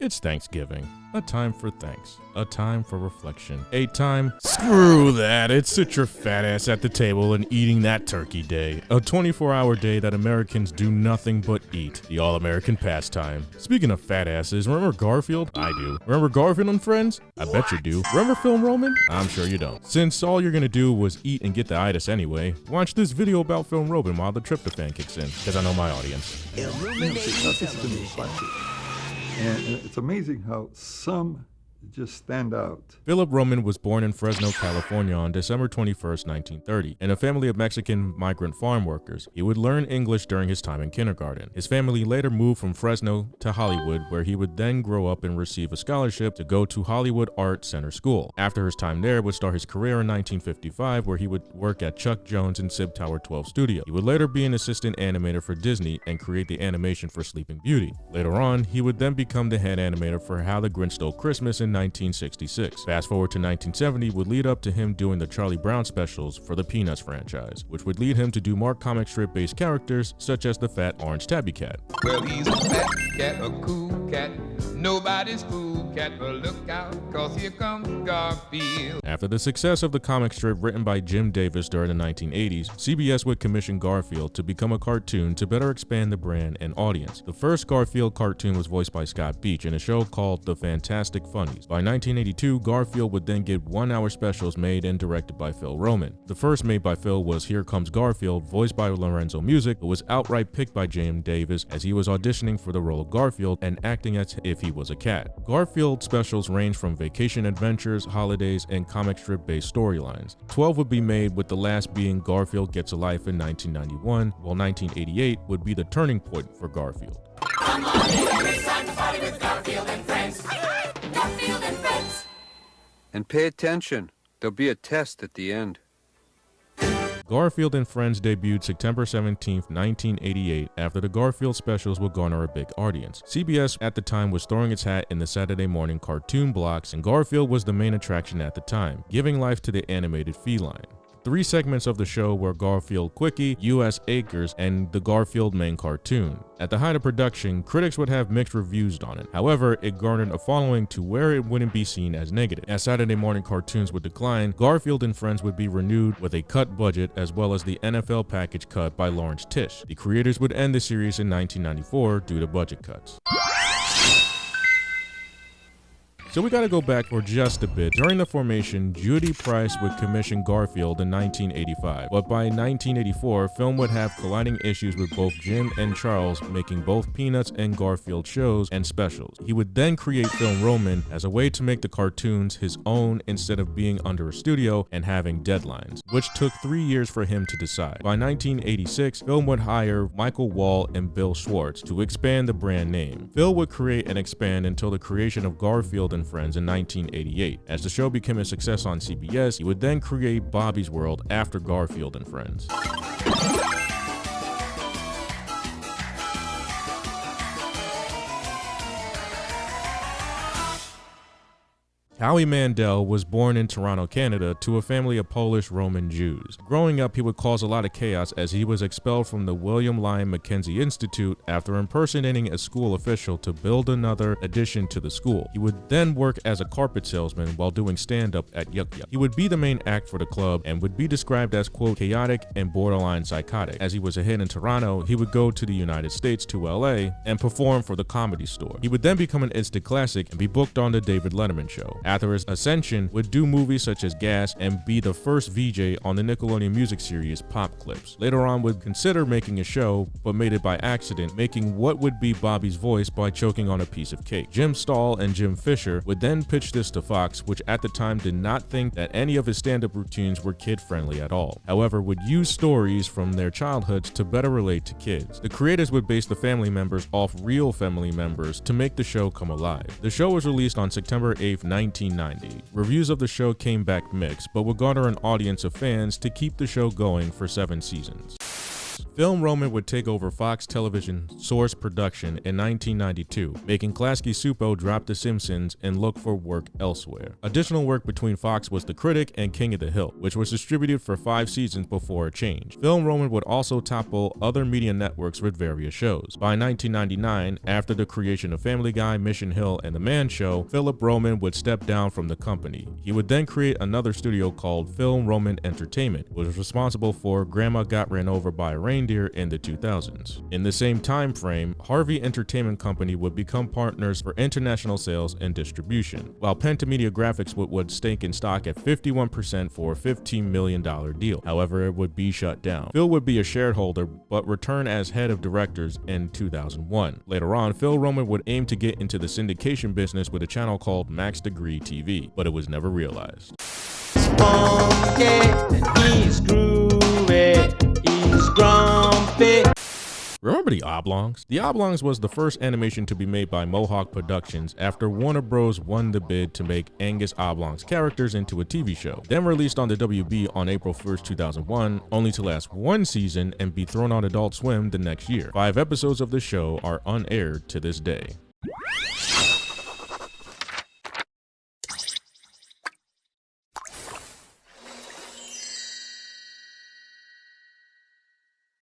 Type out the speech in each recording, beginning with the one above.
It's Thanksgiving, a time for thanks, a time for reflection, a time, screw that, it's sit your fat ass at the table and eating that turkey day, a 24-hour day that Americans do nothing but eat, the all-American pastime. Speaking of fat asses, remember Garfield? I do. Remember Garfield and Friends? I bet you do. Remember Film Roman? I'm sure you don't. Since all you're gonna do was eat and get the itis anyway, watch this video about Film Roman while the tryptophan kicks in, because I know my audience. And it's amazing how some just stand out. Philip Roman was born in Fresno, California on December 21st, 1930, in a family of Mexican migrant farm workers. He would learn English during his time in kindergarten. His family later moved from Fresno to Hollywood, where he would then grow up and receive a scholarship to go to Hollywood Art Center School. After his time there, would start his career in 1955, where he would work at Chuck Jones and Sib Tower 12 Studio. He would later be an assistant animator for Disney and create the animation for Sleeping Beauty. Later on, he would then become the head animator for How the Grinch Stole Christmas in 1966. Fast forward to 1970 would lead up to him doing the Charlie Brown specials for the Peanuts franchise, which would lead him to do more comic strip based characters such as the fat orange tabby cat. Well, he's a fat cat, a cool cat, nobody's cool cat, but look out, cause here comes Garfield. After the success of the comic strip written by Jim Davis during the 1980s, CBS would commission Garfield to become a cartoon to better expand the brand and audience. The first Garfield cartoon was voiced by Scott Beach in a show called The Fantastic Funnies. By 1982, Garfield would then get 1-hour specials made and directed by Phil Roman. The first made by Phil was Here Comes Garfield, voiced by Lorenzo Music, but was outright picked by Jim Davis as he was auditioning for the role of Garfield and acting as if he was a cat. Garfield specials range from vacation adventures, holidays, and comic strip-based storylines. 12 would be made, with the last being Garfield Gets a Life in 1991, while 1988 would be the turning point for Garfield. Come on in, it's time to party with Garfield and Friends. Garfield and Friends. And pay attention. There'll be a test at the end. Garfield and Friends debuted September 17, 1988, after the Garfield specials would garner a big audience. CBS at the time was throwing its hat in the Saturday morning cartoon blocks, and Garfield was the main attraction at the time, giving life to the animated feline. 3 segments of the show were Garfield Quickie, U.S. Acres, and the Garfield main cartoon. At the height of production, critics would have mixed reviews on it. However, it garnered a following to where it wouldn't be seen as negative. As Saturday morning cartoons would decline, Garfield and Friends would be renewed with a cut budget as well as the NFL package cut by Lawrence Tish. The creators would end the series in 1994 due to budget cuts. So we gotta go back for just a bit. During the formation, Judy Price would commission Garfield in 1985, but by 1984, film would have colliding issues with both Jim and Charles making both Peanuts and Garfield shows and specials. He would then create Film Roman as a way to make the cartoons his own instead of being under a studio and having deadlines, which took 3 years for him to decide. By 1986, Film would hire Michael Wall and Bill Schwartz to expand the brand name. Phil would create and expand until the creation of Garfield and Friends in 1988. As the show became a success on CBS, he would then create Bobby's World after Garfield and Friends. Howie Mandel was born in Toronto, Canada, to a family of Polish Roman Jews. Growing up, he would cause a lot of chaos as he was expelled from the William Lyon Mackenzie Institute after impersonating a school official to build another addition to the school. He would then work as a carpet salesman while doing stand-up at Yuk Yuk. He would be the main act for the club and would be described as, quote, chaotic and borderline psychotic. As he was a hit in Toronto, he would go to the United States to LA and perform for the Comedy Store. He would then become an instant classic and be booked on the David Letterman Show. After his ascension, would do movies such as Gas and be the first VJ on the Nickelodeon music series Pop Clips. Later on would consider making a show, but made it by accident, making what would be Bobby's voice by choking on a piece of cake. Jim Stahl and Jim Fisher would then pitch this to Fox, which at the time did not think that any of his stand-up routines were kid-friendly at all. However, would use stories from their childhoods to better relate to kids. The creators would base the family members off real family members to make the show come alive. The show was released on September 8, 1990. Reviews of the show came back mixed, but would garner an audience of fans to keep the show going for 7 seasons. Film Roman would take over Fox Television Source Production in 1992, making Klasky Csupo drop The Simpsons and look for work elsewhere. Additional work between Fox was The Critic and King of the Hill, which was distributed for 5 seasons before a change. Film Roman would also topple other media networks with various shows. By 1999, after the creation of Family Guy, Mission Hill, and The Man Show, Philip Roman would step down from the company. He would then create another studio called Film Roman Entertainment, which was responsible for Grandma Got Ran Over by a Reindeer in the 2000s. In the same time frame, Harvey Entertainment Company would become partners for international sales and distribution, while Pentamedia Graphics would stake in stock at 51% for a $15 million deal. However, it would be shut down. Phil would be a shareholder, but return as head of directors in 2001. Later on, Phil Roman would aim to get into the syndication business with a channel called Max Degree TV, but it was never realized. Funky and he's groovy, he's grumpy. Remember the Oblongs? The Oblongs was the first animation to be made by Mohawk Productions after Warner Bros. Won the bid to make Angus Oblong's characters into a TV show, then released on the WB on April 1st, 2001, only to last 1 season and be thrown on Adult Swim the next year. 5 episodes of the show are unaired to this day.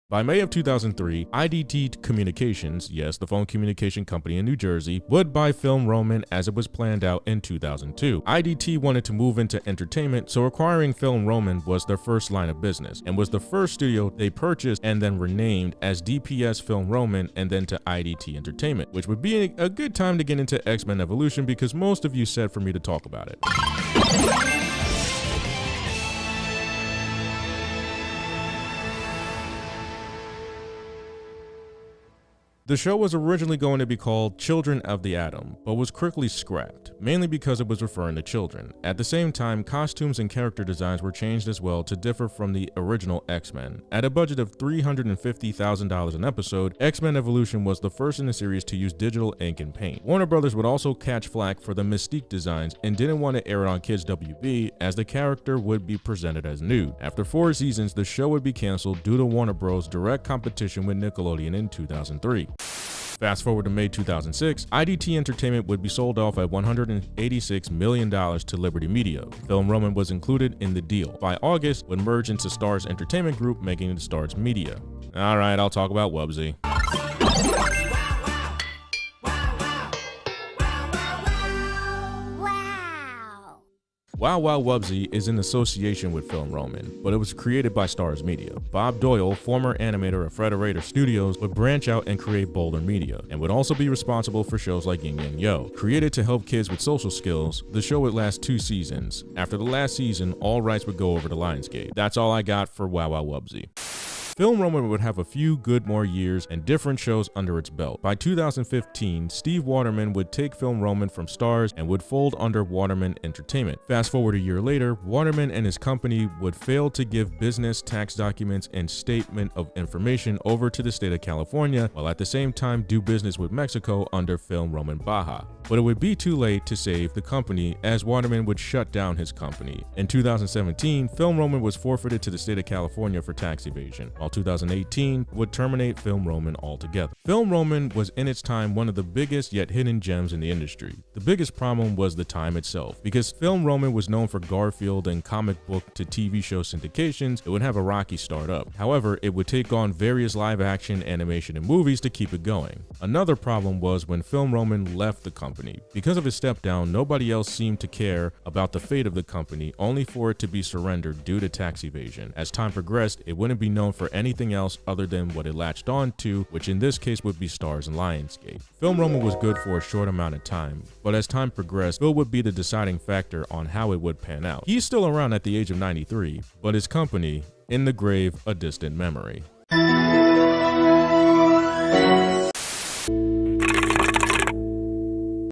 By May of 2003, IDT Communications, yes, the phone communication company in New Jersey, would buy Film Roman as it was planned out in 2002. IDT wanted to move into entertainment, so acquiring Film Roman was their first line of business, and was the first studio they purchased and then renamed as DPS Film Roman and then to IDT Entertainment, which would be a good time to get into X-Men Evolution because most of you said for me to talk about it. The show was originally going to be called Children of the Atom, but was quickly scrapped, mainly because it was referring to children. At the same time, costumes and character designs were changed as well to differ from the original X-Men. At a budget of $350,000 an episode, X-Men Evolution was the first in the series to use digital ink and paint. Warner Brothers would also catch flack for the Mystique designs and didn't want to air it on Kids WB as the character would be presented as nude. After 4 seasons, the show would be canceled due to Warner Bros. Direct competition with Nickelodeon in 2003. Fast forward to May 2006, IDT Entertainment would be sold off at $186 million to Liberty Media. Film Roman was included in the deal. By August, would merge into Starz Entertainment Group, making it Starz Media. Alright, I'll talk about Wubsy. Wow Wow Wubsy is in association with Film Roman, but it was created by Starz Media. Bob Doyle, former animator of Frederator Studios, would branch out and create bolder media, and would also be responsible for shows like Yin Yang Yo. Created to help kids with social skills, the show would last 2 seasons. After the last season, all rights would go over to Lionsgate. That's all I got for Wow Wow Wubsy. Film Roman would have a few good more years and different shows under its belt. By 2015, Steve Waterman would take Film Roman from Starz and would fold under Waterman Entertainment. Fast forward a year later, Waterman and his company would fail to give business, tax documents, and statement of information over to the state of California, while at the same time do business with Mexico under Film Roman Baja. But it would be too late to save the company, as Waterman would shut down his company. In 2017, Film Roman was forfeited to the state of California for tax evasion, while 2018 would terminate Film Roman altogether. Film Roman was in its time one of the biggest yet hidden gems in the industry. The biggest problem was the time itself. Because Film Roman was known for Garfield and comic book to TV show syndications, it would have a rocky start up. However, it would take on various live action, animation, and movies to keep it going. Another problem was when Film Roman left the company. Because of his step down, nobody else seemed to care about the fate of the company, only for it to be surrendered due to tax evasion. As time progressed, it wouldn't be known for anything else other than what it latched on to, which in this case would be Starz and Lionsgate. Film Roman was good for a short amount of time, but as time progressed, Phil would be the deciding factor on how it would pan out. He's still around at the age of 93, but his company, in the grave, a distant memory.